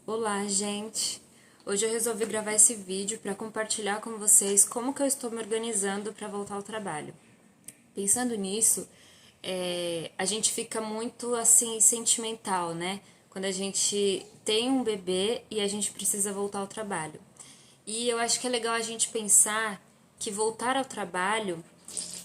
Olá, gente! Hoje eu resolvi gravar esse vídeo para compartilhar com vocês como que eu estou me organizando para voltar ao trabalho. Pensando nisso, a gente fica muito assim sentimental, né? Quando a gente tem um bebê e a gente precisa voltar ao trabalho. E eu acho que é legal a gente pensar que voltar ao trabalho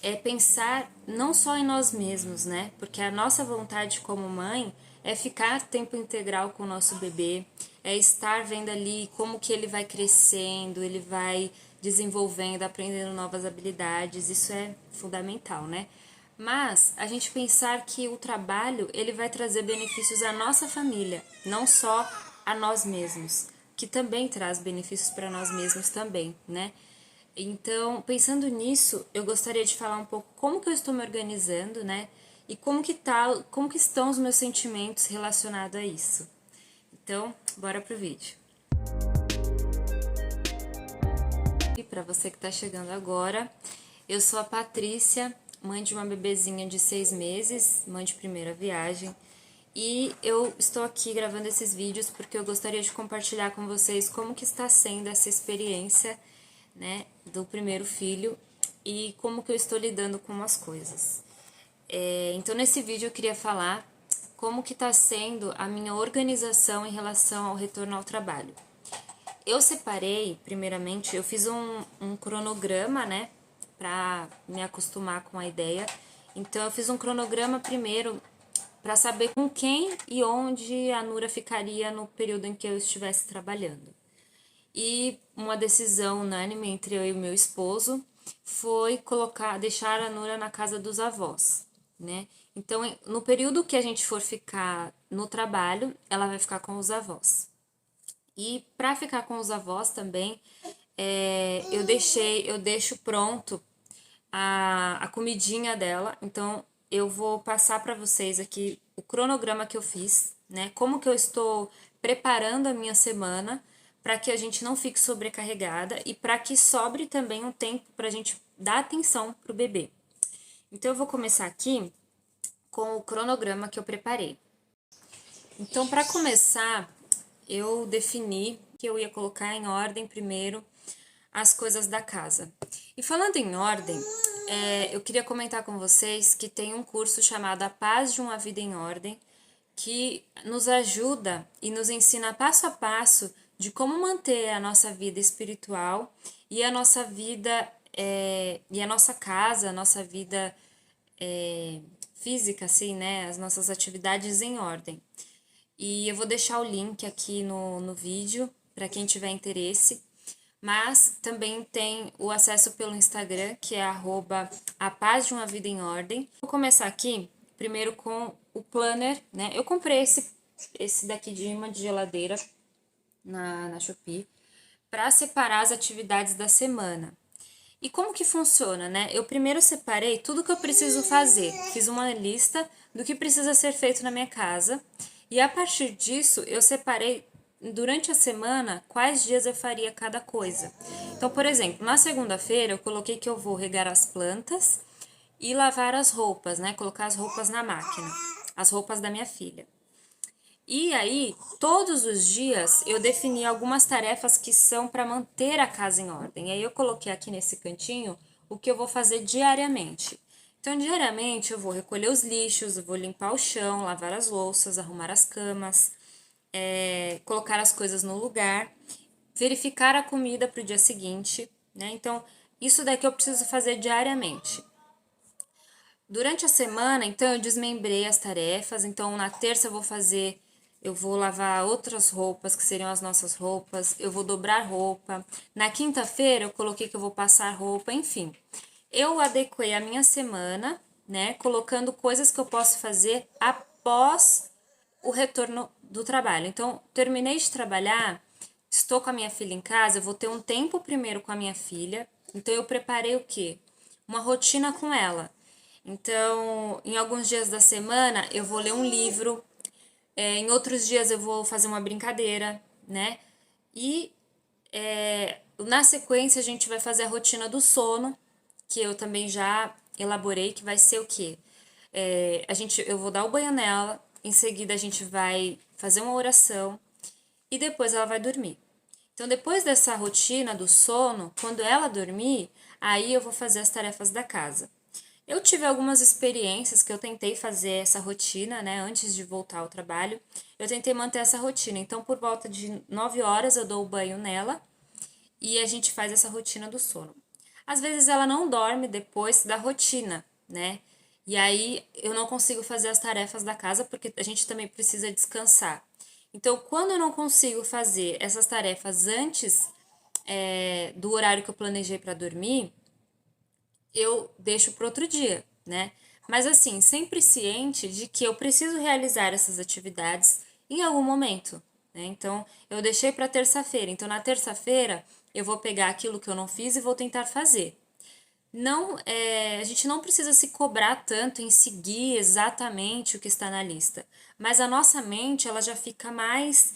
é pensar não só em nós mesmos, né? Porque a nossa vontade como mãe é ficar tempo integral com o nosso bebê, é estar vendo ali como que ele vai crescendo, ele vai desenvolvendo, aprendendo novas habilidades, isso é fundamental, né? Mas a gente pensar que o trabalho ele vai trazer benefícios à nossa família, não só a nós mesmos, que também traz benefícios para nós mesmos também, né? Então, pensando nisso, eu gostaria de falar um pouco como que eu estou me organizando, né? E como que estão os meus sentimentos relacionados a isso. Então, bora pro vídeo. E para você que está chegando agora, eu sou a Patrícia, mãe de uma bebezinha de 6 meses, mãe de primeira viagem. E eu estou aqui gravando esses vídeos porque eu gostaria de compartilhar com vocês como que está sendo essa experiência, né, do primeiro filho e como que eu estou lidando com as coisas. Então, nesse vídeo eu queria falar como que está sendo a minha organização em relação ao retorno ao trabalho. Eu separei, primeiramente, eu fiz um cronograma, né, para me acostumar com a ideia. Então, eu fiz um cronograma primeiro para saber com quem e onde a Nura ficaria no período em que eu estivesse trabalhando. E uma decisão unânime entre eu e o meu esposo foi deixar a Nura na casa dos avós, né? Então, no período que a gente for ficar no trabalho, ela vai ficar com os avós. E para ficar com os avós também, eu deixo pronto a comidinha dela. Então, eu vou passar para vocês aqui o cronograma que eu fiz, né? Como que eu estou preparando a minha semana para que a gente não fique sobrecarregada e para que sobre também um tempo para a gente dar atenção para o bebê. Então, eu vou começar aqui com o cronograma que eu preparei. Então, para começar, eu defini que eu ia colocar em ordem primeiro as coisas da casa. E falando em ordem, eu queria comentar com vocês que tem um curso chamado A Paz de uma Vida em Ordem, que nos ajuda e nos ensina passo a passo de como manter a nossa vida espiritual e a nossa vida e a nossa casa, a nossa vida física, assim, né? As nossas atividades em ordem. E eu vou deixar o link aqui no vídeo para quem tiver interesse. Mas também tem o acesso pelo Instagram, que é @a paz de uma vida em ordem. Vou começar aqui primeiro com o planner, né? Eu comprei esse daqui de imã de geladeira na Shopee para separar as atividades da semana. E como que funciona, né? Eu primeiro separei tudo que eu preciso fazer. Fiz uma lista do que precisa ser feito na minha casa. E a partir disso, eu separei durante a semana quais dias eu faria cada coisa. Então, por exemplo, na segunda-feira eu coloquei que eu vou regar as plantas e lavar as roupas, né? Colocar as roupas na máquina, as roupas da minha filha. E aí, todos os dias eu defini algumas tarefas que são para manter a casa em ordem. E aí eu coloquei aqui nesse cantinho o que eu vou fazer diariamente. Então, diariamente eu vou recolher os lixos, eu vou limpar o chão, lavar as louças, arrumar as camas, colocar as coisas no lugar, verificar a comida para o dia seguinte, né? Então, isso daqui eu preciso fazer diariamente. Durante a semana, então, eu desmembrei as tarefas. Então, na terça eu vou lavar outras roupas, que seriam as nossas roupas, eu vou dobrar roupa. Na quinta-feira, eu coloquei que eu vou passar roupa, enfim. Eu adequei a minha semana, né, colocando coisas que eu posso fazer após o retorno do trabalho. Então, terminei de trabalhar, estou com a minha filha em casa, eu vou ter um tempo primeiro com a minha filha. Então, eu preparei o quê? Uma rotina com ela. Então, em alguns dias da semana, eu vou ler um livro, em outros dias eu vou fazer uma brincadeira, né? E na sequência a gente vai fazer a rotina do sono, que eu também já elaborei, que vai ser o quê? Eu vou dar o banho nela, em seguida a gente vai fazer uma oração, e depois ela vai dormir. Então, depois dessa rotina do sono, quando ela dormir, aí eu vou fazer as tarefas da casa. Eu tive algumas experiências que eu tentei fazer essa rotina, né, antes de voltar ao trabalho. Eu tentei manter essa rotina. Então, por volta de 9 horas eu dou o banho nela e a gente faz essa rotina do sono. Às vezes ela não dorme depois da rotina, né? E aí eu não consigo fazer as tarefas da casa porque a gente também precisa descansar. Então, quando eu não consigo fazer essas tarefas antes do horário que eu planejei para dormir, eu deixo para outro dia, né? Mas assim, sempre ciente de que eu preciso realizar essas atividades em algum momento, né? Então, eu deixei para terça-feira. Então, na terça-feira, eu vou pegar aquilo que eu não fiz e vou tentar fazer. Não, a gente não precisa se cobrar tanto em seguir exatamente o que está na lista, mas a nossa mente ela já fica mais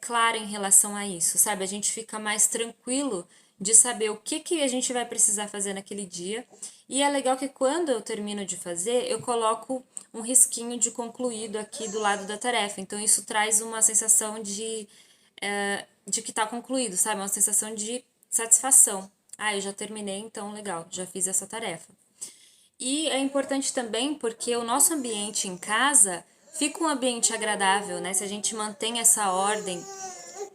clara em relação a isso, sabe? A gente fica mais tranquilo de saber o que, que a gente vai precisar fazer naquele dia. E é legal que quando eu termino de fazer, eu coloco um risquinho de concluído aqui do lado da tarefa. Então isso traz uma sensação de que está concluído, sabe? Uma sensação de satisfação. Ah, eu já terminei, então legal, já fiz essa tarefa. E é importante também porque o nosso ambiente em casa fica um ambiente agradável, né? Se a gente mantém essa ordem,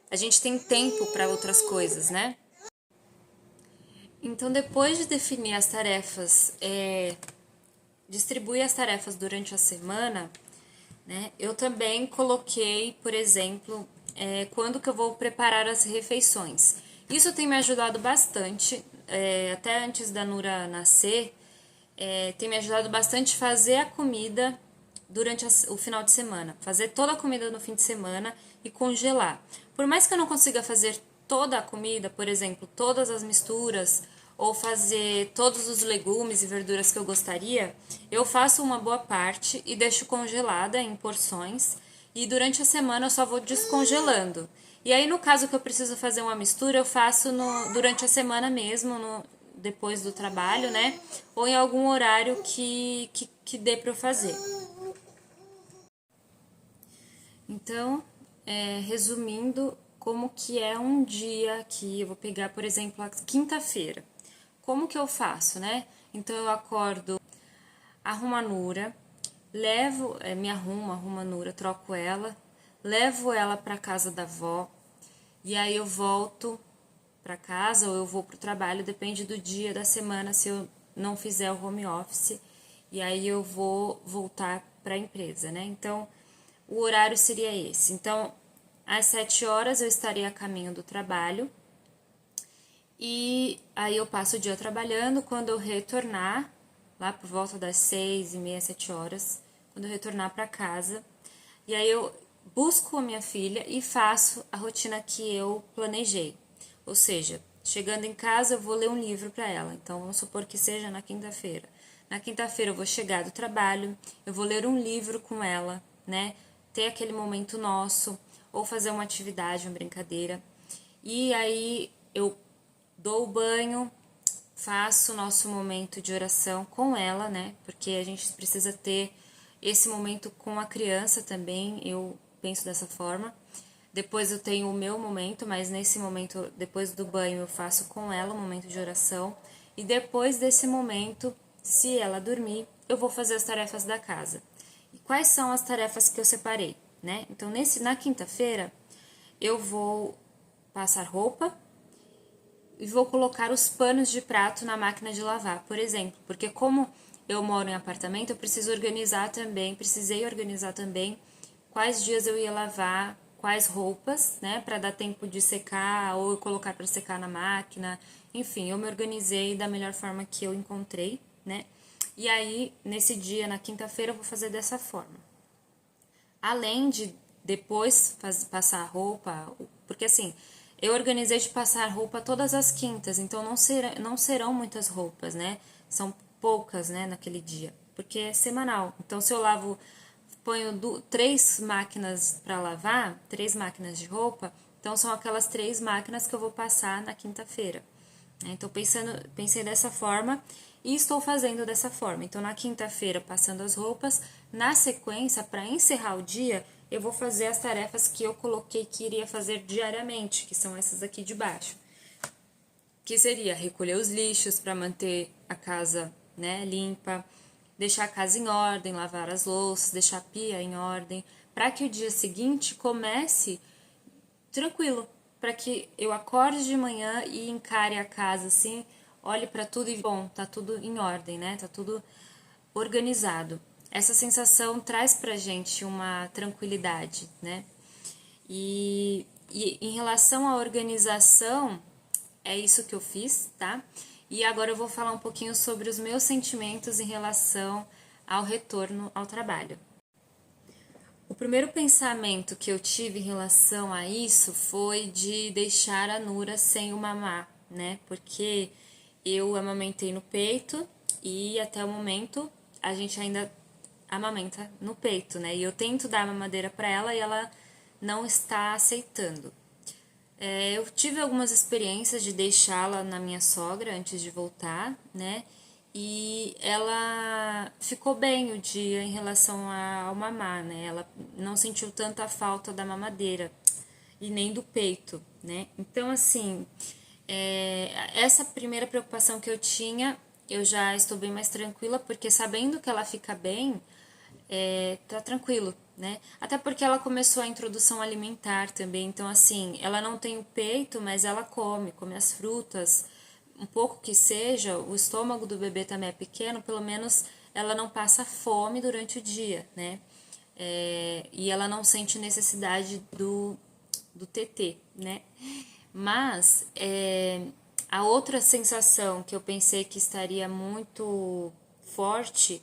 a gente tem tempo para outras coisas, né? Então, depois de definir as tarefas, distribuir as tarefas durante a semana, né? Eu também coloquei, por exemplo, quando que eu vou preparar as refeições. Isso tem me ajudado bastante, até antes da Nura nascer, tem me ajudado bastante fazer a comida durante o final de semana. Fazer toda a comida no fim de semana e congelar. Por mais que eu não consiga fazer toda a comida, por exemplo, todas as misturas, ou fazer todos os legumes e verduras que eu gostaria, eu faço uma boa parte e deixo congelada em porções. E durante a semana eu só vou descongelando. E aí, no caso que eu preciso fazer uma mistura, eu faço durante a semana mesmo, depois do trabalho, né? Ou em algum horário que dê para eu fazer. Então, resumindo, como que é um dia aqui, eu vou pegar, por exemplo, a quinta-feira. Como que eu faço, né? Então, eu acordo, arrumo a Nura, levo, me arrumo a Nura, troco ela, levo ela para casa da avó, e aí eu volto para casa ou eu vou para o trabalho, depende do dia da semana, se eu não fizer o home office, e aí eu vou voltar para a empresa, né? Então, o horário seria esse. Então, às 7 horas eu estaria a caminho do trabalho, e aí eu passo o dia trabalhando. Quando eu retornar, lá por volta das 6h30, 7 horas, quando eu retornar para casa, e aí eu busco a minha filha e faço a rotina que eu planejei. Ou seja, chegando em casa eu vou ler um livro para ela. Então vamos supor que seja na quinta-feira. Na quinta-feira eu vou chegar do trabalho, eu vou ler um livro com ela, né? Ter aquele momento nosso, ou fazer uma atividade, uma brincadeira. E aí eu dou o banho, faço o nosso momento de oração com ela, né? Porque a gente precisa ter esse momento com a criança também, eu penso dessa forma. Depois eu tenho o meu momento, mas nesse momento, depois do banho, eu faço com ela um momento de oração. E depois desse momento, se ela dormir, eu vou fazer as tarefas da casa. E quais são as tarefas que eu separei, né? Então, na quinta-feira, eu vou passar roupa e vou colocar os panos de prato na máquina de lavar, por exemplo, porque como eu moro em apartamento, eu precisei organizar também quais dias eu ia lavar quais roupas, né, para dar tempo de secar ou eu colocar para secar na máquina. Enfim, eu me organizei da melhor forma que eu encontrei, né? E aí, nesse dia, na quinta-feira, eu vou fazer dessa forma. Além de depois passar roupa, porque assim, eu organizei de passar roupa todas as quintas, então não serão muitas roupas, né? São poucas, né, naquele dia, porque é semanal. Então, se eu ponho 3 máquinas para lavar, 3 máquinas de roupa, então são aquelas 3 máquinas que eu vou passar na quinta-feira. Então, pensei dessa forma e estou fazendo dessa forma. Então, na quinta-feira, passando as roupas, na sequência, para encerrar o dia, eu vou fazer as tarefas que eu coloquei que iria fazer diariamente, que são essas aqui de baixo. Que seria recolher os lixos para manter a casa, né, limpa, deixar a casa em ordem, lavar as louças, deixar a pia em ordem, para que o dia seguinte comece tranquilo, para que eu acorde de manhã e encare a casa assim, olhe para tudo e bom, tá tudo em ordem, né? Tá tudo organizado. Essa sensação traz pra gente uma tranquilidade, né? E em relação à organização, é isso que eu fiz, tá? E agora eu vou falar um pouquinho sobre os meus sentimentos em relação ao retorno ao trabalho. O primeiro pensamento que eu tive em relação a isso foi de deixar a Nura sem o mamá, né? Porque eu amamentei no peito e até o momento a gente ainda amamenta no peito, né? E eu tento dar a mamadeira para ela e ela não está aceitando. Eu tive algumas experiências de deixá-la na minha sogra antes de voltar, né? E ela ficou bem o dia em relação ao mamar, né? Ela não sentiu tanta falta da mamadeira e nem do peito, né? Então, assim, essa primeira preocupação que eu tinha, eu já estou bem mais tranquila, porque sabendo que ela fica bem, tá tranquilo, né? Até porque ela começou a introdução alimentar também, então assim, ela não tem o peito, mas ela come as frutas, um pouco que seja, o estômago do bebê também é pequeno, pelo menos ela não passa fome durante o dia, né? E ela não sente necessidade do TT, né? Mas a outra sensação que eu pensei que estaria muito forte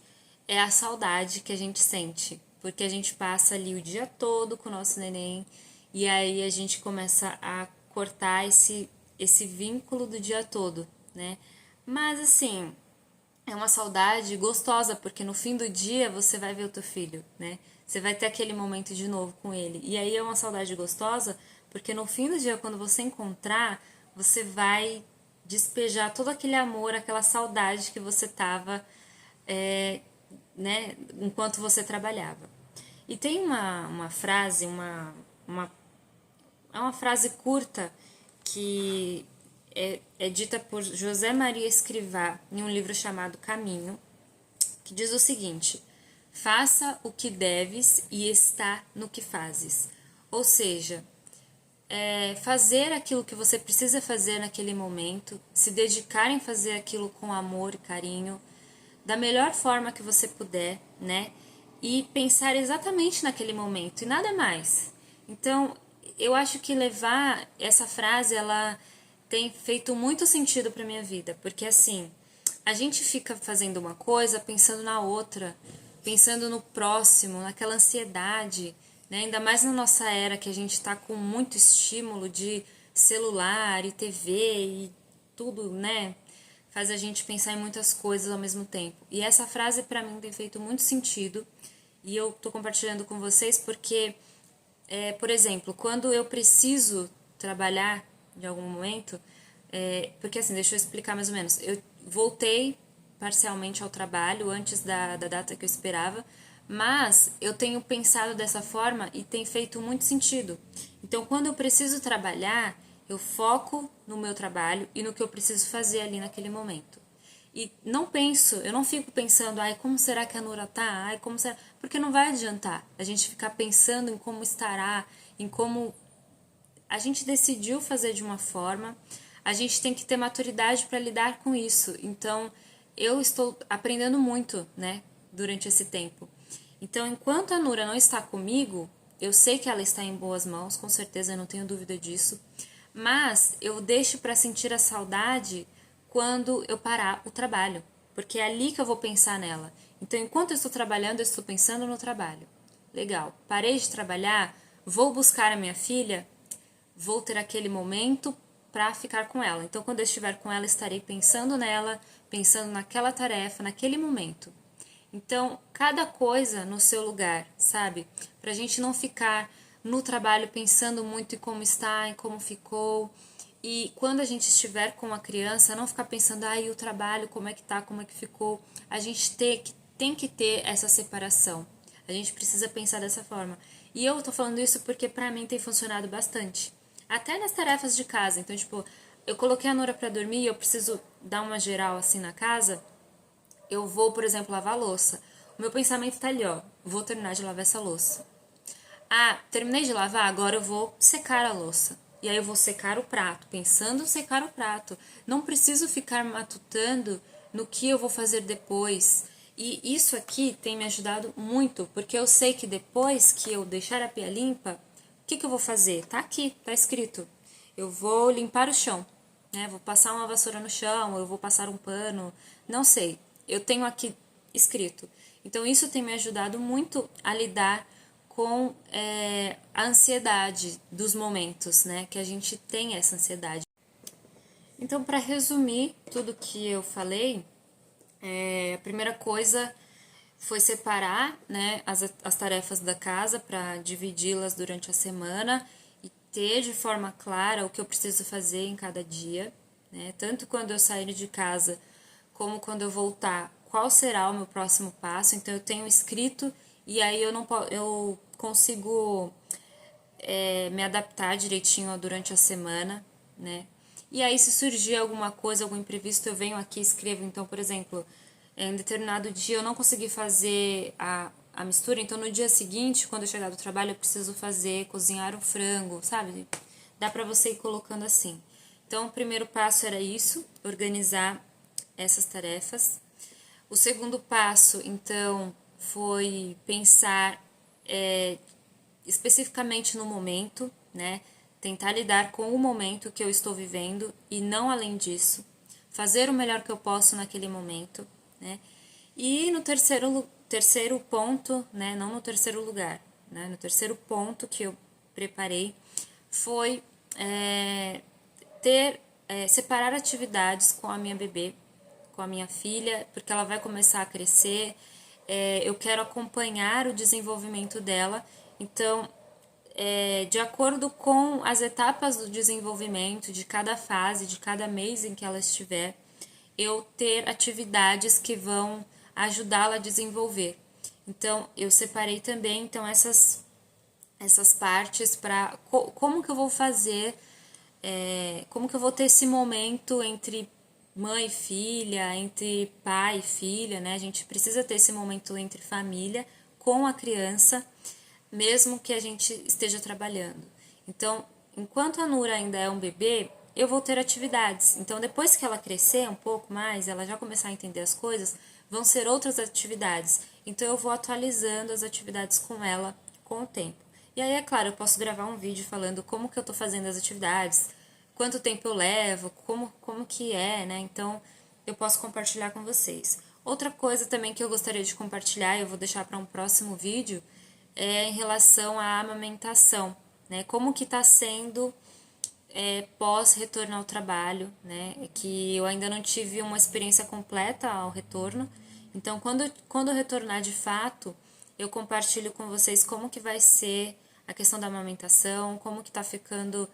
é a saudade que a gente sente, porque a gente passa ali o dia todo com o nosso neném e aí a gente começa a cortar esse vínculo do dia todo, né? Mas assim, é uma saudade gostosa, porque no fim do dia você vai ver o teu filho, né? Você vai ter aquele momento de novo com ele. E aí é uma saudade gostosa, porque no fim do dia, quando você encontrar, você vai despejar todo aquele amor, aquela saudade que você tava, né, enquanto você trabalhava. E tem uma frase, é uma frase curta que é dita por José Maria Escrivá em um livro chamado Caminho, que diz o seguinte: faça o que deves e está no que fazes. Ou seja, fazer aquilo que você precisa fazer naquele momento, se dedicar em fazer aquilo com amor e carinho, da melhor forma que você puder, né? E pensar exatamente naquele momento e nada mais. Então, eu acho que levar essa frase, ela tem feito muito sentido para minha vida, porque assim, a gente fica fazendo uma coisa pensando na outra, pensando no próximo, naquela ansiedade, né? Ainda mais na nossa era que a gente está com muito estímulo de celular e TV e tudo, né? Faz a gente pensar em muitas coisas ao mesmo tempo. E essa frase para mim tem feito muito sentido e eu tô compartilhando com vocês porque, por exemplo, quando eu preciso trabalhar de algum momento, porque assim, deixa eu explicar mais ou menos. Eu voltei parcialmente ao trabalho antes da data que eu esperava, mas eu tenho pensado dessa forma e tem feito muito sentido. Então, quando eu preciso trabalhar, eu foco no meu trabalho e no que eu preciso fazer ali naquele momento. E não penso, eu não fico pensando, ai, como será que a Nura tá? Ai, como será? Porque não vai adiantar a gente ficar pensando em como estará, em como a gente decidiu fazer de uma forma, a gente tem que ter maturidade para lidar com isso. Então, eu estou aprendendo muito, né, durante esse tempo. Então, enquanto a Nura não está comigo, eu sei que ela está em boas mãos, com certeza, eu não tenho dúvida disso. Mas eu deixo para sentir a saudade quando eu parar o trabalho, porque é ali que eu vou pensar nela. Então, enquanto eu estou trabalhando, eu estou pensando no trabalho. Legal. Parei de trabalhar, vou buscar a minha filha, vou ter aquele momento para ficar com ela. Então, quando eu estiver com ela, estarei pensando nela, pensando naquela tarefa, naquele momento. Então, cada coisa no seu lugar, sabe? Pra gente não ficar no trabalho pensando muito em como está, em como ficou. E quando a gente estiver com a criança, não ficar pensando, ai, o trabalho, como é que tá, como é que ficou. A gente tem que ter essa separação. A gente precisa pensar dessa forma. E eu tô falando isso porque pra mim tem funcionado bastante. Até nas tarefas de casa. Então, tipo, eu coloquei a Nora pra dormir e eu preciso dar uma geral assim na casa. Eu vou, por exemplo, lavar a louça. O meu pensamento tá ali, ó. Vou terminar de lavar essa louça. Ah, terminei de lavar, agora eu vou secar a louça. E aí eu vou secar o prato, pensando em secar o prato. Não preciso ficar matutando no que eu vou fazer depois. E isso aqui tem me ajudado muito, porque eu sei que depois que eu deixar a pia limpa, o que eu vou fazer? Tá aqui, tá escrito. Eu vou limpar o chão, né? Vou passar uma vassoura no chão, eu vou passar um pano, não sei. Eu tenho aqui escrito. Então isso tem me ajudado muito a lidar com a ansiedade dos momentos, né? Que a gente tem essa ansiedade. Então, para resumir tudo que eu falei, a primeira coisa foi separar, né, as tarefas da casa para dividi-las durante a semana e ter de forma clara o que eu preciso fazer em cada dia, né? Tanto quando eu sair de casa como quando eu voltar, qual será o meu próximo passo. Então eu tenho escrito e aí eu consigo me adaptar direitinho durante a semana, né? E aí, se surgir alguma coisa, algum imprevisto, eu venho aqui e escrevo. Então, por exemplo, em determinado dia eu não consegui fazer a mistura, então no dia seguinte, quando eu chegar do trabalho, eu preciso cozinhar o frango, sabe? Dá pra você ir colocando assim. Então, o primeiro passo era isso, organizar essas tarefas. O segundo passo, então, foi pensar especificamente no momento, né? Tentar lidar com o momento que eu estou vivendo e não além disso. Fazer o melhor que eu posso naquele momento, né? E no terceiro ponto, né? Não no terceiro lugar, né? No terceiro ponto que eu preparei foi separar atividades com a minha bebê, com a minha filha, porque ela vai começar a crescer. Eu quero acompanhar o desenvolvimento dela. Então, de acordo com as etapas do desenvolvimento, de cada fase, de cada mês em que ela estiver, eu ter atividades que vão ajudá-la a desenvolver. Então, eu separei também então essas partes para como que eu vou fazer, como que eu vou ter esse momento entre mãe e filha, entre pai e filha, né? A gente precisa ter esse momento entre família com a criança, mesmo que a gente esteja trabalhando. Então, enquanto a Nura ainda é um bebê, eu vou ter atividades. Então, depois que ela crescer um pouco mais, ela já começar a entender as coisas, vão ser outras atividades. Então, eu vou atualizando as atividades com ela com o tempo. E aí, é claro, eu posso gravar um vídeo falando como que eu tô fazendo as atividades, quanto tempo eu levo, como que é, né? Então, eu posso compartilhar com vocês. Outra coisa também que eu gostaria de compartilhar, eu vou deixar para um próximo vídeo, em relação à amamentação, né? Como que está sendo pós retorno ao trabalho, né? Que eu ainda não tive uma experiência completa ao retorno. Então, quando eu retornar de fato, eu compartilho com vocês como que vai ser a questão da amamentação, como que tá ficando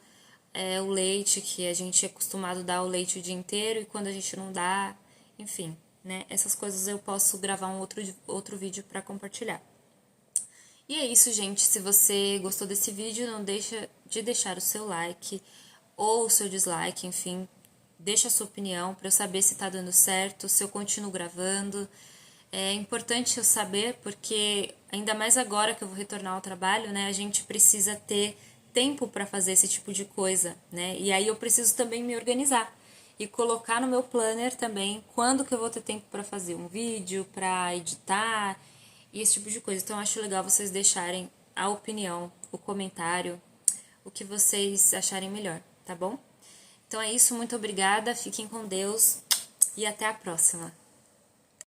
o leite, que a gente é acostumado a dar o leite o dia inteiro e quando a gente não dá, enfim, né? Essas coisas eu posso gravar um outro vídeo para compartilhar. E é isso, gente. Se você gostou desse vídeo, não deixa de deixar o seu like ou o seu dislike, enfim. Deixa a sua opinião para eu saber se tá dando certo, se eu continuo gravando. É importante eu saber porque, ainda mais agora que eu vou retornar ao trabalho, né? A gente precisa ter tempo para fazer esse tipo de coisa, né? E aí eu preciso também me organizar e colocar no meu planner também quando que eu vou ter tempo para fazer um vídeo, para editar e esse tipo de coisa. Então, eu acho legal vocês deixarem a opinião, o comentário, o que vocês acharem melhor, tá bom? Então é isso, muito obrigada, fiquem com Deus e até a próxima.